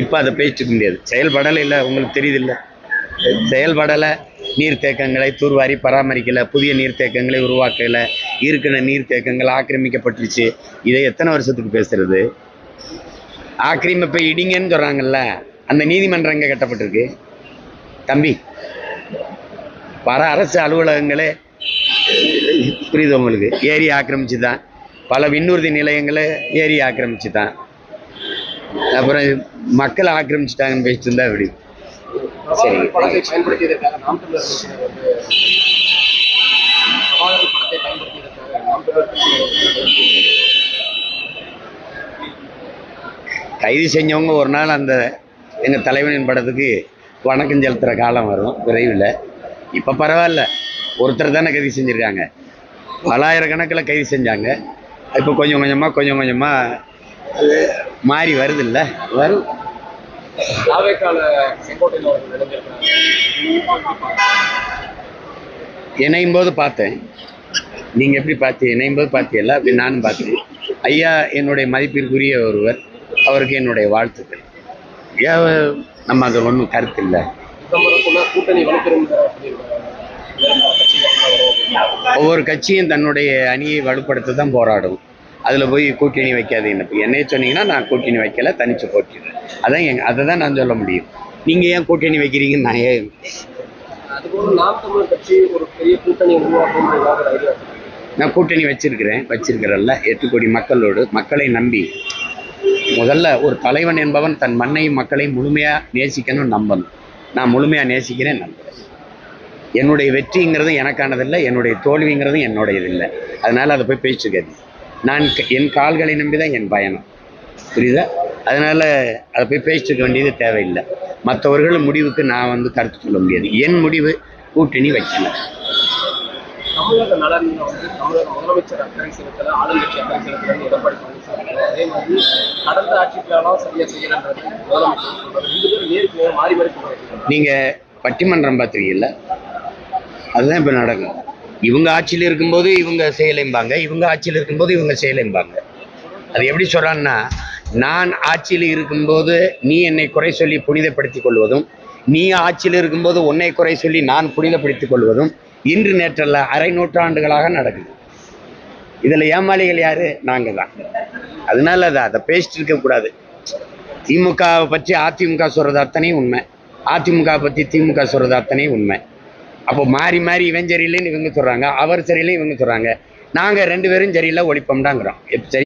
இப்போ அதை பேசிக்க முடியாது. செயல்படலை இல்லை, உங்களுக்கு தெரியுது இல்லை, செயல்படலை. நீர்த்தேக்கங்களை தூர்வாரி பராமரிக்கலை, புதிய நீர்த்தேக்கங்களை உருவாக்கலை, இருக்கிற நீர்த்தேக்கங்கள் ஆக்கிரமிக்கப்பட்டுருச்சு. இதை எத்தனை வருஷத்துக்கு பேசுறது? ஆக்கிரமிப்பை இடிங்கன்னு சொல்கிறாங்கல்ல, அந்த நீதிமன்றம் எங்கே கட்டப்பட்டிருக்கு தம்பி? பல அரசு அலுவலகங்களே புரியுது உங்களுக்கு, ஏரி ஆக்கிரமிச்சு தான். பல விண்ணூர்தி நிலையங்களை ஏரி ஆக்கிரமிச்சு தான். அப்புறம் மக்களை ஆக்கிரமிச்சுட்டாங்கன்னு பேசிட்டு இருந்தா எப்படி? சரி, கைது செஞ்சவங்க ஒரு நாள் அந்த எங்கள் தலைவனின் படத்துக்கு வணக்கம் செலுத்துகிற காலம் வரும் விரைவில். இப்போ பரவாயில்ல, ஒருத்தர் தானே கைது செஞ்சுருக்காங்க, பலாயிரக்கணக்கில் கைது செஞ்சாங்க. இப்போ கொஞ்சம் கொஞ்சமாக அது மாறி வருது இல்லை, வரும். இணையும் போது பார்த்தேன், நீங்கள் எப்படி பார்த்து இணையும் போது பார்த்தீங்கல்ல, அப்படி நானும் பார்த்தேன். ஐயா என்னுடைய மதிப்பிற்குரிய ஒருவர், அவருக்கு என்னுடைய வாழ்த்துக்கள். நம்ம அது ஒன்றும் கருத்து இல்லை. ஒவ்வொரு கட்சியும் தன்னுடைய அணியை வலுப்படுத்த தான் போராடும். அதில் போய் கூட்டணி வைக்காதீங்க. என்னைய சொன்னீங்கன்னா நான் கூட்டணி வைக்கல, தனிச்சு போட்டிடுறேன். அதான் அதை தான் நான் சொல்ல முடியும். நீங்கள் ஏன் கூட்டணி வைக்கிறீங்கன்னு நான் ஏன் நான் கூட்டணி வச்சிருக்கிறேன்ல 8 கோடி மக்களோடு, மக்களை நம்பி. முதல்ல ஒரு தலைவன் என்பவன் தன் மண்ணையும் மக்களையும் முழுமையாக நேசிக்கணும், நம்பணும். நான் முழுமையாக நேசிக்கிறேன், நம்புகிறேன். என்னுடைய வெற்றிங்கிறது எனக்கானதில்லை, என்னுடைய தோல்விங்கிறதும் என்னுடையது இல்லை. அதனால் அதை போய் பேசிக்காது. நான் என் கால்களை நம்பி தான் என் பயணம், புரியுதா? அதனால் அதை போய் பேசிக்க வேண்டியது தேவையில்லை. மற்றவர்கள் முடிவுக்கு நான் கருத்து சொல்ல முடியாது. என் முடிவு கூட்டணி வைக்கல. தமிழக நலன் தமிழக முதலமைச்சர் அக்கறை செலுத்தல, ஆளுங்கட்சி அக்கறை செலுத்தலன்னு எடப்பாடி பழனிசாமி. அதே மாதிரி கடந்த ஆட்சிக்காலம் சரியா செய்யறது முதலமைச்சர் மாறி மாறி. நீங்கள் பட்டிமன்றம் பார்த்துருக்கீங்கல்ல, அதுதான் இப்போ நடக்கும். இவங்க ஆட்சியில் இருக்கும்போது இவங்க செயலைம்பாங்க, இவங்க ஆட்சியில் இருக்கும்போது இவங்க செயலைம்பாங்க. அது எப்படி சொல்கிறான்னா, நான் ஆட்சியில் இருக்கும்போது நீ என்னை குறை சொல்லி புனிதப்படுத்திக் கொள்வதும், நீ ஆட்சியில் இருக்கும்போது உன்னை குறை சொல்லி நான் புனிதப்படுத்திக் கொள்வதும் இன்று நேற்றல்ல, அரை நூற்றாண்டுகளாக நடக்குது. இதில் ஏமாளிகள் யாரு? நாங்கள் தான். அதனால அதை பேசிட்டு இருக்கக்கூடாது. திமுகவை பற்றி அதிமுக சொல்கிறது அத்தனையும் உண்மை, அதிமுக பற்றி திமுக சொல்கிறது அத்தனையும் உண்மை. அப்போ மாறி மாறி இவன் சரியில்லைன்னு இவங்க சொல்கிறாங்க, அவர் சரியில்லை இவங்க சொல்கிறாங்க. நாங்கள் 2 பேரும் சரியில்லை ஒழிப்போம்டாங்கிறோம். சரி.